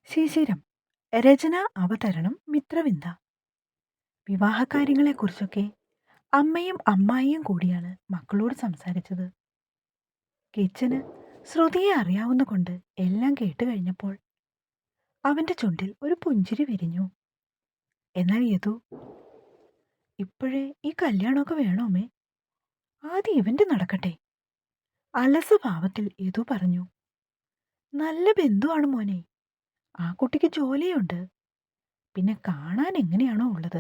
ശിശിരം. രചന അവതരണം മിത്രവിന്ദ. വിവാഹകാര്യങ്ങളെക്കുറിച്ചൊക്കെ അമ്മയും അമ്മായിയും കൂടിയാണ് മക്കളോട് സംസാരിച്ചത്. കിച്ചന് ശ്രുതിയെ അറിയാവുന്ന കൊണ്ട് എല്ലാം കേട്ട് കഴിഞ്ഞപ്പോൾ അവന്റെ ചുണ്ടിൽ ഒരു പുഞ്ചിരി വിരിഞ്ഞു. എന്നാൽ യദു, ഇപ്പോഴേ ഈ കല്യാണമൊക്കെ വേണോമേ? ആദ്യം ഇവന്റെ നടക്കട്ടെ. അലസഭാവത്തിൽ യദു പറഞ്ഞു. നല്ല ബന്ധുവാണ് മോനെ. ആ കുട്ടിക്ക് ജോലിയുണ്ട്. പിന്നെ കാണാൻ എങ്ങനെയാണോ ഉള്ളത്.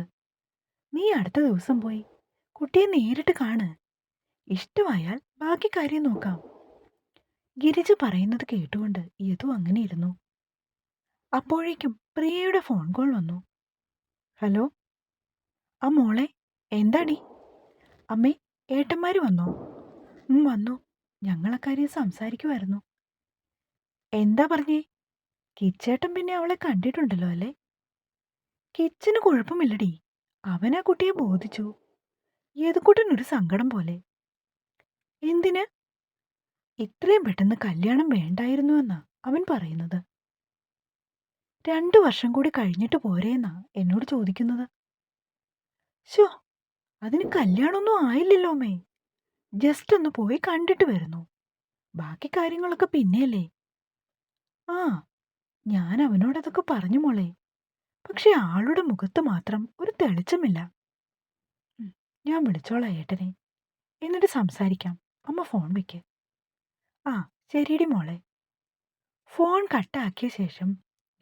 നീ അടുത്ത ദിവസം പോയി കുട്ടിയെ നേരിട്ട് കാണ്. ഇഷ്ടമായാൽ ബാക്കി കാര്യം നോക്കാം. ഗിരിജ പറയുന്നത് കേട്ടുകൊണ്ട് യദു അങ്ങനെ ഇരുന്നു. അപ്പോഴേക്കും പ്രിയയുടെ ഫോൺ കോൾ വന്നു. ഹലോ. ആ മോളെ, എന്താടി? അമ്മേ, ഏട്ടന്മാര് വന്നോ? വന്നു. ഞങ്ങളക്കാര്യം സംസാരിക്കുമായിരുന്നു. എന്താ പറഞ്ഞേ? കിച്ചേട്ടൻ പിന്നെ അവളെ കണ്ടിട്ടുണ്ടല്ലോ അല്ലേ? കിച്ചന് കുഴപ്പമില്ലടി. അവനാ കുട്ടിയെ ബോധിച്ചു. യദുക്കുട്ടനൊരു സങ്കടം പോലെ. എന്തിന്? ഇത്രയും പെട്ടെന്ന് കല്യാണം വേണ്ടായിരുന്നുവെന്നാ അവൻ പറയുന്നത്. 2 വർഷം കൂടി കഴിഞ്ഞിട്ട് പോരേന്നാ എന്നോട് ചോദിക്കുന്നത്. ശോ, അതിന് കല്യാണമൊന്നും ആയില്ലല്ലോ അമ്മേ. ജസ്റ്റ് ഒന്ന് പോയി കണ്ടിട്ട് വരുന്നു. ബാക്കി കാര്യങ്ങളൊക്കെ പിന്നെയല്ലേ. ആ, ഞാൻ അവനോടതൊക്കെ പറഞ്ഞു മോളെ. പക്ഷെ ആളുടെ മുഖത്ത് മാത്രം ഒരു തെളിച്ചമില്ല. ഞാൻ വിളിച്ചോളാം ഏട്ടനെ. എന്നിട്ട് സംസാരിക്കാം. അമ്മ ഫോൺ വെക്ക്. ആ, ശരിയടി മോളെ. ഫോൺ കട്ടാക്കിയ ശേഷം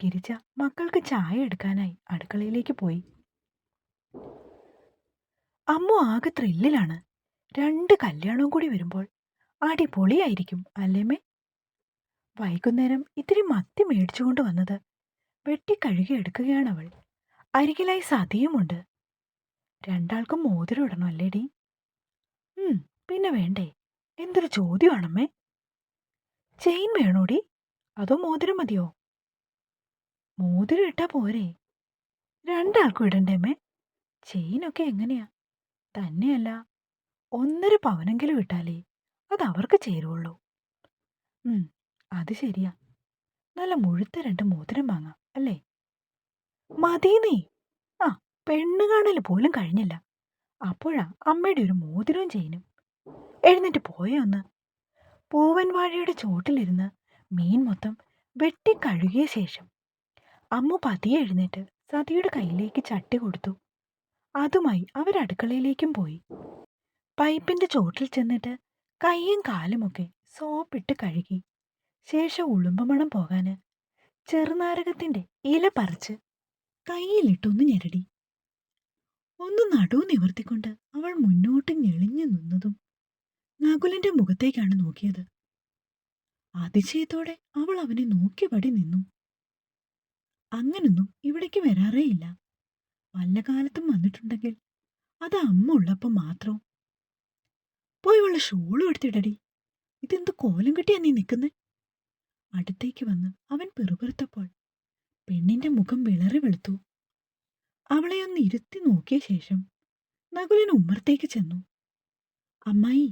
ഗിരിജ മക്കൾക്ക് ചായ എടുക്കാനായി അടുക്കളയിലേക്ക് പോയി. അമ്മു ആകെ ത്രില്ലിലാണ്. 2 കല്യാണവും കൂടി വരുമ്പോൾ അടിപൊളിയായിരിക്കും അല്ലേമ്മേ? വൈകുന്നേരം ഇത്തിരി മത്തി മേടിച്ചുകൊണ്ട് വന്നത് വെട്ടിക്കഴുകി എടുക്കുകയാണവൾ. അരികിലായി സതിയുമുണ്ട്. രണ്ടാൾക്കും മോതിരം ഇടണം അല്ലേടി? പിന്നെ വേണ്ടേ? എന്തൊരു ചോദ്യമാണമ്മേ. ചെയിൻ വേണോടി? അതോ മോതിരം മതിയോ? മോതിരം ഇട്ടാ പോരെ? രണ്ടാൾക്കും ഇടണ്ടേമ്മേ. ചെയിനൊക്കെ എങ്ങനെയാ? തന്നെയല്ല, 1.5 പവനെങ്കിലും ഇട്ടാലേ അത് അവർക്ക് ചേരുവുള്ളൂ. അത് ശരിയാ. നല്ല മുഴുത്ത 2 മോതിരം വാങ്ങാം അല്ലേ? മതീന്നേ. ആ, പെണ്ണ് കാണൽ പോലും കഴിഞ്ഞില്ല. അപ്പോഴാ അമ്മയുടെ ഒരു മോതിരവും ചെയിനും. എഴുന്നേറ്റ് പോയേ ഒന്ന്. പൂവൻ വാഴയുടെ ചോട്ടിലിരുന്ന് മീൻ മൊത്തം വെട്ടിക്കഴുകിയ ശേഷം അമ്മു പതിയെ എഴുന്നേറ്റ് സതിയുടെ കയ്യിലേക്ക് ചട്ടി കൊടുത്തു. അതുമായി അവരടുക്കളയിലേക്കും പോയി. പൈപ്പിന്റെ ചോട്ടിൽ ചെന്നിട്ട് കൈയും കാലുമൊക്കെ സോപ്പിട്ട് കഴുകി ശേഷം ഉളുമ്പമണം പോകാന് ചെറുനാരകത്തിന്റെ ഇല പറിച്ച് കയ്യിലിട്ടൊന്ന് ഞെരടി. ഒന്ന് നടു നിവർത്തിക്കൊണ്ട് അവൾ മുന്നോട്ട് ഞെളിഞ്ഞു നിന്നതും നകുലിന്റെ മുഖത്തേക്കാണ് നോക്കിയത്. അതിശയത്തോടെ അവൾ അവനെ നോക്കിയപടി നിന്നു. അങ്ങനൊന്നും ഇവിടേക്ക് വരാറേയില്ല. വല്ല കാലത്തും വന്നിട്ടുണ്ടെങ്കിൽ അത് അമ്മ ഉള്ളപ്പം മാത്രം. പോയി ഉള്ള ഷോളും എടുത്തിടടി. ഇതെന്ത് കോലം കെട്ടിയാ നീ നിൽക്കുന്നേ? അടുത്തേക്ക് വന്ന് അവൻ പിറുപിറുത്തപ്പോൾ പെണ്ണിന്റെ മുഖം വിളറി വെളുത്തു. അവളെ ഒന്ന് ഇരുത്തി നോക്കിയ ശേഷം നകുലൻ ഉമ്മറത്തേക്ക് ചെന്നു. അമ്മായി.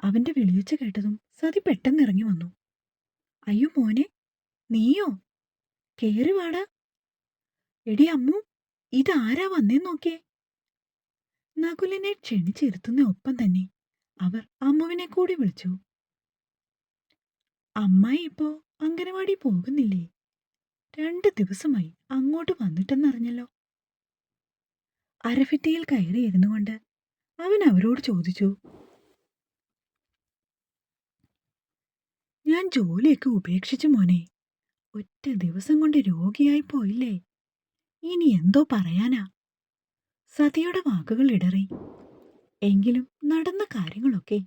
അവന്റെ വിളിയൊച്ച കേട്ടതും സതി പെട്ടെന്ന് ഇറങ്ങി വന്നു. അയ്യോ മോനെ, നീയോ? കേറി വാടാ. എടി അമ്മു, ഇതാരാ വന്നേന്ന് നോക്കിയേ. നകുലിനെ ക്ഷണിച്ചിരുത്തുന്ന ഒപ്പം തന്നെ അവർ അമ്മുവിനെ കൂടി വിളിച്ചു. അമ്മായി ഇപ്പോ അംഗനവാടി പോകുന്നില്ലേ? 2 ദിവസമായി അങ്ങോട്ട് വന്നിട്ടെന്നറിഞ്ഞല്ലോ. അരഫിറ്റയിൽ കയറിയിരുന്നു കൊണ്ട് അവൻ അവരോട് ചോദിച്ചു. ഞാൻ ജോലിയൊക്കെ ഉപേക്ഷിച്ചു മോനെ. ഒറ്റ ദിവസം കൊണ്ട് രോഗിയായി പോയില്ലേ. ഇനി എന്തോ പറയാനാ? സതിയുടെ വാക്കുകൾ ഇടറി. എങ്കിലും നടന്ന കാര്യങ്ങളൊക്കെ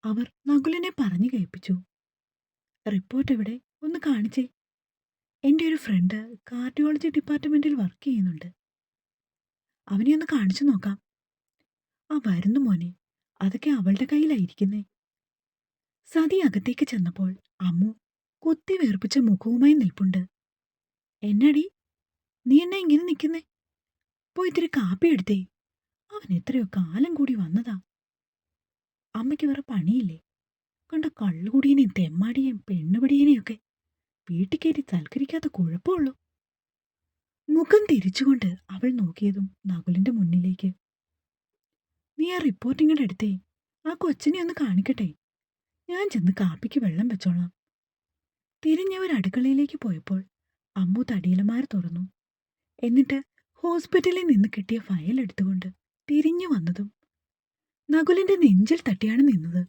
അവർ നകുലിനെ പറഞ്ഞു കേൾപ്പിച്ചു. റിപ്പോർട്ട് എവിടെ? ഒന്ന് കാണിച്ചേ. എൻ്റെ ഒരു ഫ്രണ്ട് കാർഡിയോളജി ഡിപ്പാർട്ട്മെന്റിൽ വർക്ക് ചെയ്യുന്നുണ്ട്. അവനെ ഒന്ന് കാണിച്ചു നോക്കാം. ആ വരുന്നു മോനെ. അതൊക്കെ അവളുടെ കയ്യിലായിരിക്കുന്നേ. സതി അകത്തേക്ക് ചെന്നപ്പോൾ അമ്മു കുത്തി വേർപ്പിച്ച മുഖവുമായി നിൽപ്പുണ്ട്. എന്നടി, നീ എന്നെ ഇങ്ങനെ നിൽക്കുന്നേ? പോയി ഇത്തിരി കാപ്പി എടുത്തേ. അവൻ എത്രയോ കാലം കൂടി വന്നതാ. അമ്മയ്ക്ക് വേറെ പണിയില്ലേ? കണ്ട കള്ളുകുടിയനെയും തെമ്മാടിയെയും പെണ്ണുപിടിയനെയൊക്കെ വീട്ടിൽ കയറ്റി സൽക്കരിക്കാത്ത കുഴപ്പമുള്ളൂ. മുഖം തിരിച്ചുകൊണ്ട് അവൾ നോക്കിയതും നകുലിന്റെ മുന്നിലേക്ക്. നീ ആ റിപ്പോർട്ടിങ്ങടെ അടുത്തേ ആ കൊച്ചിനെ ഒന്ന് കാണിക്കട്ടെ. ഞാൻ ചെന്ന് കാപ്പിക്ക് വെള്ളം വെച്ചോളാം. തിരിഞ്ഞവർ അടുക്കളയിലേക്ക് പോയപ്പോൾ അമ്മു തടിയലമാര തുറന്നു. എന്നിട്ട് ഹോസ്പിറ്റലിൽ നിന്ന് കിട്ടിയ ഫയൽ എടുത്തുകൊണ്ട് തിരിഞ്ഞു വന്നതും നകുലിന്റെ നെഞ്ചിൽ തട്ടിയാണ് നിന്നത്.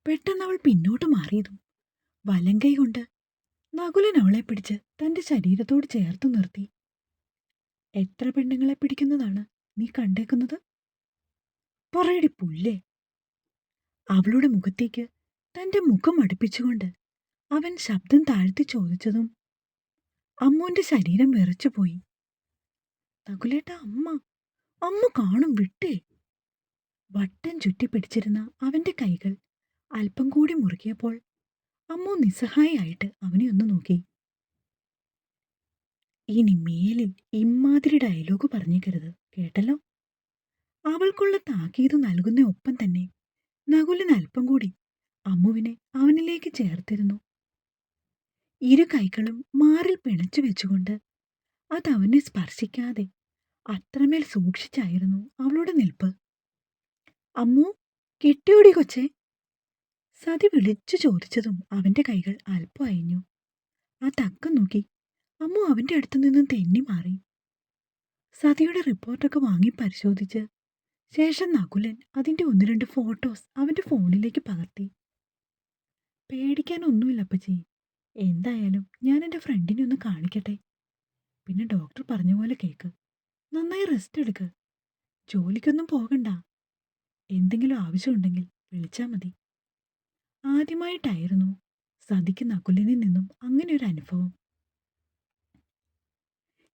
പെട്ടെന്നവൾ പിന്നോട്ട് മാറിയതും വലങ്കൈ കൊണ്ട് നകുലൻ അവളെ പിടിച്ച് തന്റെ ശരീരത്തോട് ചേർത്തു നിർത്തി. എത്ര പെണ്ണുങ്ങളെ പിടിക്കുന്നതാണ് നീ കണ്ടേക്കുന്നത്? പറയടി പുല്ലേ. അവളുടെ മുഖത്തേക്ക് തന്റെ മുഖം അടുപ്പിച്ചുകൊണ്ട് അവൻ ശബ്ദം താഴ്ത്തി ചോദിച്ചതും അമ്മുവിന്റെ ശരീരം വിറച്ചുപോയി. നകുലേട്ട, അമ്മ കാണും, വിട്ടേ. വട്ടം ചുറ്റി പിടിച്ചിരുന്ന അവന്റെ കൈകൾ അല്പം കൂടി മുറുകിയപ്പോൾ അമ്മു നിസ്സഹായായിട്ട് അവനെ ഒന്ന് നോക്കി. ഇനി മേലിൽ ഇമ്മാതിരി ഡയലോഗ് പറഞ്ഞേക്കരുത്, കേട്ടല്ലോ. അവൾക്കുള്ള താക്കീത് നൽകുന്ന ഒപ്പം തന്നെ നകുലൻ അല്പം കൂടി അമ്മുവിനെ അവനിലേക്ക് ചേർത്തിരുന്നു. ഇരു കൈകളും മാറിൽ പിണച്ചു വെച്ചുകൊണ്ട് അതവനെ സ്പർശിക്കാതെ അത്രമേൽ സൂക്ഷിച്ചായിരുന്നു അവളുടെ നിൽപ്പ്. അമ്മു, കെട്ടിയോടി കൊച്ചേ? സതി വിളിച്ചു ചോദിച്ചതും അവന്റെ കൈകൾ അല്പം അയഞ്ഞു. ആ തക്കം നോക്കി അമ്മു അവന്റെ അടുത്തു നിന്നും തെന്നി മാറി. സതിയുടെ റിപ്പോർട്ടൊക്കെ വാങ്ങി പരിശോധിച്ച് ശേഷം നകുലൻ അതിന്റെ 1-2 ഫോട്ടോസ് അവന്റെ ഫോണിലേക്ക് പകർത്തി. പേടിക്കാനൊന്നുമില്ല അപ്പച്ചി. എന്തായാലും ഞാൻ എൻ്റെ ഫ്രണ്ടിനെ ഒന്ന് കാണിക്കട്ടെ. പിന്നെ ഡോക്ടർ പറഞ്ഞ പോലെ കേക്ക്. നന്നായി റെസ്റ്റ് എടുക്ക്. ജോലിക്കൊന്നും പോകണ്ട. എന്തെങ്കിലും ആവശ്യമുണ്ടെങ്കിൽ വിളിച്ചാൽ മതി. ആദ്യമായിട്ടായിരുന്നു സതിക്ക് നകുലിനിൽ നിന്നും അങ്ങനെ ഒരു അനുഭവം.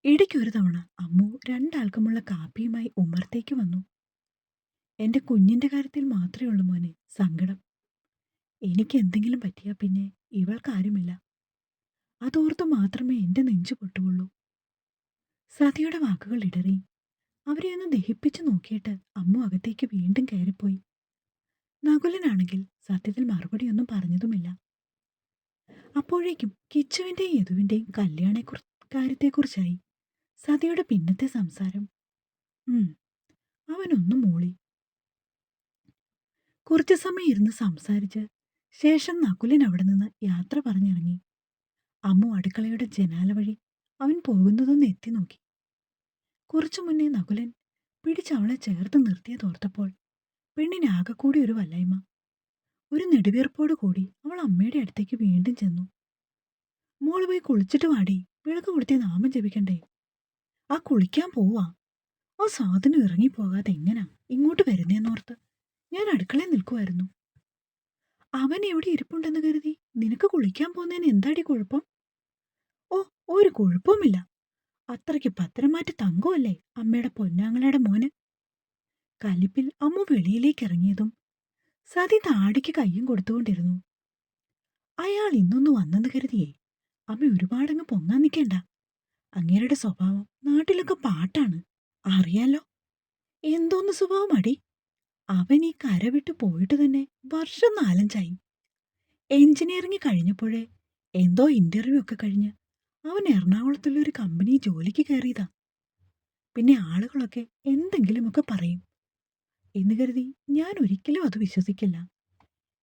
ഇടയ്ക്കൊരു തവണ അമ്മു 2 ആൾക്കുമുള്ള കാപ്പിയുമായി ഉമ്മറത്തേക്ക് വന്നു. എൻ്റെ കുഞ്ഞിൻ്റെ കാര്യത്തിൽ മാത്രമേ ഉള്ളൂ മോനെ സങ്കടം. എനിക്ക് എന്തെങ്കിലും പറ്റിയാൽ പിന്നെ ഇവൾക്കാരുമില്ല. അതോർത്ത് മാത്രമേ എൻ്റെ നെഞ്ചു പൊട്ടുകയുള്ളൂ. സതിയുടെ വാക്കുകൾ ഇടറി. അവരെ ഒന്ന് ദഹിപ്പിച്ചു നോക്കിയിട്ട് അമ്മു അകത്തേക്ക് വീണ്ടും കയറിപ്പോയി. നകുലനാണെങ്കിൽ സത്യത്തിൽ മറുപടിയൊന്നും പറഞ്ഞതുമില്ല. അപ്പോഴേക്കും കിച്ചുവിൻ്റെയും യദുവിൻ്റെയും കാര്യത്തെക്കുറിച്ചായി സതിയുടെ പിന്നത്തെ സംസാരം. അവനൊന്നും മൂളി. കുറച്ചു സമയം ഇരുന്ന് സംസാരിച്ച് ശേഷം നകുലൻ അവിടെ നിന്ന് യാത്ര പറഞ്ഞിറങ്ങി. അമ്മു അടുക്കളയുടെ ജനാല വഴി അവൻ പോകുന്നതൊന്ന് എത്തി നോക്കി. കുറച്ചു മുന്നേ നകുലൻ പിടിച്ചവളെ ചേർത്ത് നിർത്തിയതോർത്തപ്പോൾ പെണ്ണിനാകെക്കൂടി ഒരു വല്ലായ്മ. ഒരു നെടുവീർപ്പോടു കൂടി അവൾ അമ്മയുടെ അടുത്തേക്ക് വീണ്ടും ചെന്നു. മോള് പോയി കുളിച്ചിട്ട് വാടി, വിളക്ക് കൊടുത്തി നാമം ജപിക്കണ്ടേ? ആ കുളിക്കാൻ പോവാ. ആ സാധനം ഇറങ്ങിപ്പോകാതെ എങ്ങനാ ഇങ്ങോട്ട് വരുന്നേന്നോർത്ത് ഞാൻ അടുക്കളയിൽ നിൽക്കുമായിരുന്നു. അവൻ എവിടെ ഇരിപ്പുണ്ടെന്ന് കരുതി നിനക്ക് കുളിക്കാൻ പോകുന്നതിന് എന്താടി കുഴപ്പം? ഓ, ഒരു കുഴപ്പവുമില്ല. അത്രയ്ക്ക് പത്രം മാറ്റി തങ്കമല്ലേ അമ്മയുടെ പൊന്നാങ്ങളയുടെ മോന്. കലിപ്പിൽ അമ്മ വെളിയിലേക്ക് ഇറങ്ങിയതും സതി താടിക്ക് കയ്യും കൊടുത്തുകൊണ്ടിരുന്നു. അയാൾ ഇന്നൊന്ന് വന്നെന്ന് കരുതിയേ അമ്മ ഒരുപാടങ്ങ് പൊങ്ങാൻ നിൽക്കേണ്ട. അങ്ങേരുടെ സ്വഭാവം നാട്ടിലൊക്കെ പാട്ടാണ്, അറിയാലോ. എന്തോന്ന് സ്വഭാവം അടി? അവൻ ഈ കര വിട്ടു പോയിട്ട് തന്നെ വർഷം 4-5ആയി. എഞ്ചിനീയറിംഗ് കഴിഞ്ഞപ്പോഴേ എന്തോ ഇന്റർവ്യൂ ഒക്കെ കഴിഞ്ഞ് അവൻ എറണാകുളത്തുള്ളൊരു കമ്പനി ജോലിക്ക് കയറിയതാ. പിന്നെ ആളുകളൊക്കെ എന്തെങ്കിലുമൊക്കെ പറയും എന്ന് കരുതി ഞാൻ ഒരിക്കലും അത് വിശ്വസിക്കില്ല.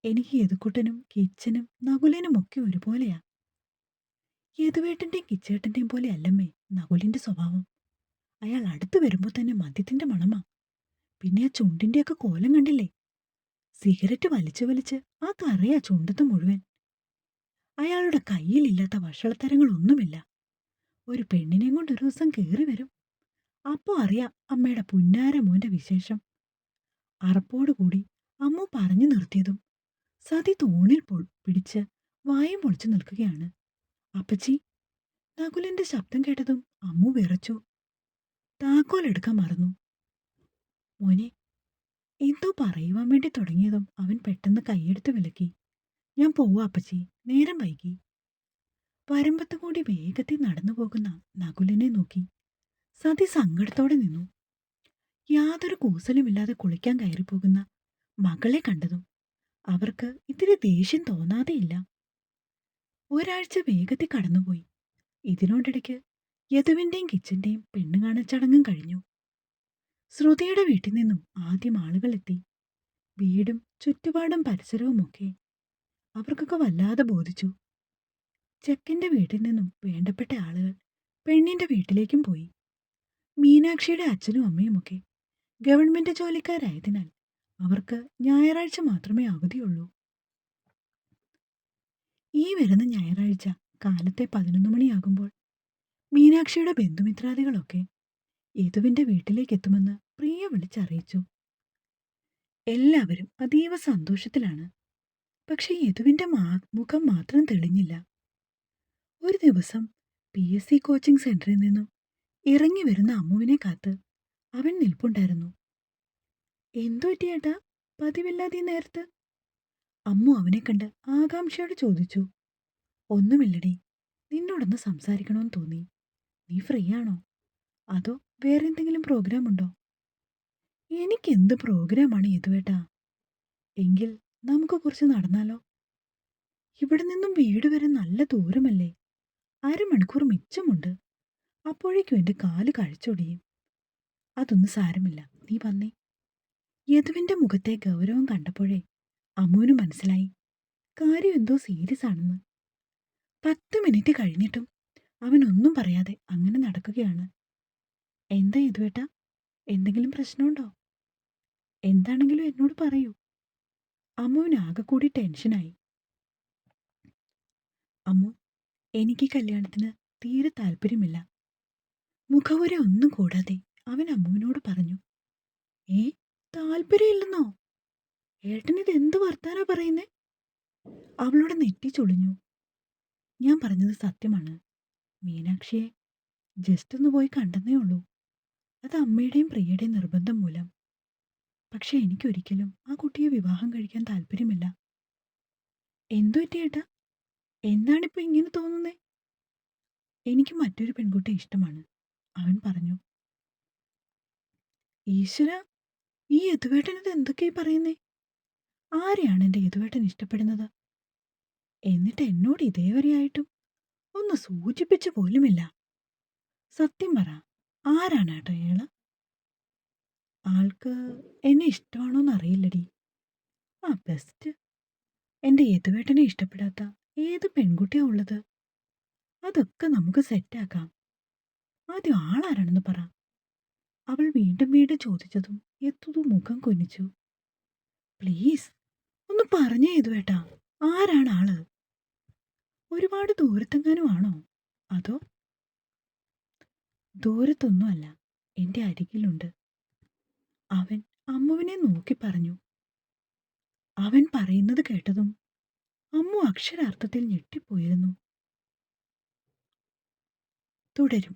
എനിക്ക് യദുക്കുട്ടനും കിച്ചനും നകുലനും ഒക്കെ ഒരുപോലെയാ. യദുവേട്ടന്റെയും കിച്ചേട്ടന്റെയും പോലെ അല്ലമ്മേ നകുലിന്റെ സ്വഭാവം. അയാൾ അടുത്ത് വരുമ്പോൾ തന്നെ മദ്യത്തിന്റെ മണമാ. പിന്നെ ആ ചുണ്ടിന്റെയൊക്കെ കോലം കണ്ടില്ലേ? സിഗരറ്റ് വലിച്ചു വലിച്ച് ആ കറയാ ചുണ്ടത്ത് മുഴുവൻ. അയാളുടെ കയ്യിലില്ലാത്ത വഷളത്തരങ്ങളൊന്നുമില്ല. ഒരു പെണ്ണിനെയും കൊണ്ട് ഒരു ദിവസം കയറി വരും. അപ്പോ അറിയാം അമ്മയുടെ പുന്നാര മോന്റെ വിശേഷം. അറപ്പോടുകൂടി അമ്മ പറഞ്ഞു നിർത്തിയതും സതി തൂണിൽ പിടിച്ച് വായും പൊളിച്ചു നിൽക്കുകയാണ്. അപ്പച്ചി. നകുലിന്റെ ശബ്ദം കേട്ടതും അമ്മു വിറച്ചു. താക്കോൽ എടുക്കാൻ മറന്നു. മോനെ. എന്തോ പറയുവാൻ വേണ്ടി തുടങ്ങിയതും അവൻ പെട്ടെന്ന് കൈയെടുത്ത് വിലക്കി. ഞാൻ പോവാ അപ്പച്ചി, നേരം വൈകി. വരമ്പത്തുകൂടി വേഗത്തിൽ നടന്നു പോകുന്ന നകുലിനെ നോക്കി സതി സങ്കടത്തോടെ നിന്നു. യാതൊരു കൂസലുമില്ലാതെ കുളിക്കാൻ കയറിപ്പോകുന്ന മകളെ കണ്ടതും അവർക്ക് ഇത്തിരി ദേഷ്യം തോന്നാതെയില്ല. ഒരാഴ്ച വേഗത്തിൽ കടന്നുപോയി. ഇതിനോടിടയ്ക്ക് യദുവിന്റെയും കിച്ചന്റെയും പെണ്ണ് കാണൽ ചടങ്ങും കഴിഞ്ഞു. ശ്രുതിയുടെ വീട്ടിൽ നിന്നും ആദ്യം ആളുകൾ എത്തി. വീടും ചുറ്റുപാടും പരിസരവുമൊക്കെ അവർക്കൊക്കെ വല്ലാതെ ബോധിച്ചു. ചെക്കന്റെ വീട്ടിൽ നിന്നും വേണ്ടപ്പെട്ട ആളുകൾ പെണ്ണിന്റെ വീട്ടിലേക്കും പോയി. മീനാക്ഷിയുടെ അച്ഛനും അമ്മയുമൊക്കെ ഗവൺമെന്റ് ജോലിക്കാരായതിനാൽ അവർക്ക് ഞായറാഴ്ച മാത്രമേ അവധിയുള്ളൂ. ഈ വരുന്ന ഞായറാഴ്ച കാലത്തെ 11 മണിയാകുമ്പോൾ മീനാക്ഷിയുടെ ബന്ധുമിത്രാദികളൊക്കെ യദുവിന്റെ വീട്ടിലേക്ക് എത്തുമെന്ന് പ്രിയ വിളിച്ചറിയിച്ചു. എല്ലാവരും അതീവ സന്തോഷത്തിലാണ്. പക്ഷെ യദുവിന്റെ മുഖം മാത്രം തെളിഞ്ഞില്ല. ഒരു ദിവസം PSC കോച്ചിംഗ് സെന്ററിൽ നിന്നും ഇറങ്ങി വരുന്ന അമ്മുവിനെ കാത്ത് അവൻ നിൽപ്പുണ്ടായിരുന്നു. എന്തു പറ്റിയേട്ടാ, പതിവില്ലാതെ നേരത്ത്? അമ്മു അവനെ കണ്ട് ആകാംക്ഷയോട് ചോദിച്ചു. ഒന്നുമില്ലടി, നിന്നോടൊന്ന് സംസാരിക്കണമെന്ന് തോന്നി. നീ ഫ്രീ ആണോ? അതോ വേറെ എന്തെങ്കിലും പ്രോഗ്രാം ഉണ്ടോ? എനിക്കെന്ത് പ്രോഗ്രാമാണ് യദുവേട്ടാ? എങ്കിൽ നമുക്ക് കുറച്ച് നടന്നാലോ? ഇവിടെ നിന്നും വീട് വരെ നല്ല ദൂരമല്ലേ? അരമണിക്കൂർ മിച്ചമുണ്ട്. അപ്പോഴേക്കും എൻ്റെ കാല് കഴിച്ചൊടിയും. അതൊന്നും സാരമില്ല, നീ വന്നേ. യദുവിന്റെ മുഖത്തെ ഗൗരവം കണ്ടപ്പോഴേ അമ്മുവിന് മനസ്സിലായി കാര്യം എന്തോ സീരിയസ് ആണെന്ന്. 10 മിനിറ്റ് കഴിഞ്ഞിട്ടും അവൻ ഒന്നും പറയാതെ അങ്ങനെ നടക്കുകയാണ്. എന്താ യദുവേട്ടാ, എന്തെങ്കിലും പ്രശ്നമുണ്ടോ? എന്താണെങ്കിലും എന്നോട് പറയൂ. അമ്മുവിന് ആകെ കൂടി ടെൻഷനായി. അമ്മു, എനിക്ക് കല്യാണത്തിന് തീരെ താല്പര്യമില്ല. മുഖവുര ഒന്നും കൂടാതെ അവൻ അമ്മുവിനോട് പറഞ്ഞു. ഏ, താല്പര്യമില്ലെന്നോ? ഏട്ടനിത് എന്ത് വർത്താനാ പറയുന്നേ? അവളുടെ നെറ്റി ചൊളിഞ്ഞു. ഞാൻ പറഞ്ഞത് സത്യമാണ്. മീനാക്ഷിയെ ജസ്റ്റ് ഒന്ന് പോയി കണ്ടെന്നേ ഉള്ളൂ. അത് അമ്മയുടെയും പ്രിയയുടെയും നിർബന്ധം മൂലം. പക്ഷെ എനിക്കൊരിക്കലും ആ കുട്ടിയെ വിവാഹം കഴിക്കാൻ താല്പര്യമില്ല. എന്തു പറ്റിയേട്ടാ? എന്താണിപ്പോ ഇങ്ങനെ തോന്നുന്നേ? എനിക്ക് മറ്റൊരു പെൺകുട്ടിയെ ഇഷ്ടമാണ്, അവൻ പറഞ്ഞു. ഈശ്വര, ഈ യദുവേട്ടനത് എന്തൊക്കെയായി പറയുന്നേ? ആരെയാണ് എൻ്റെ യദുവേട്ടൻ ഇഷ്ടപ്പെടുന്നത്? എന്നിട്ട് എന്നോട് ഇതേവരെയായിട്ടും ഒന്ന് സൂചിപ്പിച്ചു പോലുമില്ല. സത്യം പറ, ആരാണ് ഏട്ടോ അയാള്? ആൾക്ക് എന്നെ ഇഷ്ടമാണോന്ന് അറിയില്ലടി. ആ ബെസ്റ്റ്. എൻ്റെ യദുവേട്ടനെ ഇഷ്ടപ്പെടാത്ത ഏത് പെൺകുട്ടിയാ ഉള്ളത്? അതൊക്കെ നമുക്ക് സെറ്റാക്കാം. ആദ്യം ആളാരാണെന്ന് പറ. അവൾ വീണ്ടും വീണ്ടും ചോദിച്ചതും യദു മുഖം കുനിച്ചു. പ്ലീസ് ഒന്ന് പറഞ്ഞേ യദുവേട്ടാ, ആരാണ് ആള്? ഒരുപാട് ദൂരത്തെങ്ങാനും ആണോ? അതോ? ദൂരത്തൊന്നുമല്ല, എൻ്റെ അരികിലുണ്ട്. അവൻ അമ്മുവിനെ നോക്കി പറഞ്ഞു. അവൻ പറയുന്നത് കേട്ടതും അമ്മു അക്ഷരാർത്ഥത്തിൽ ഞെട്ടിപ്പോയിരുന്നു. തുടരും.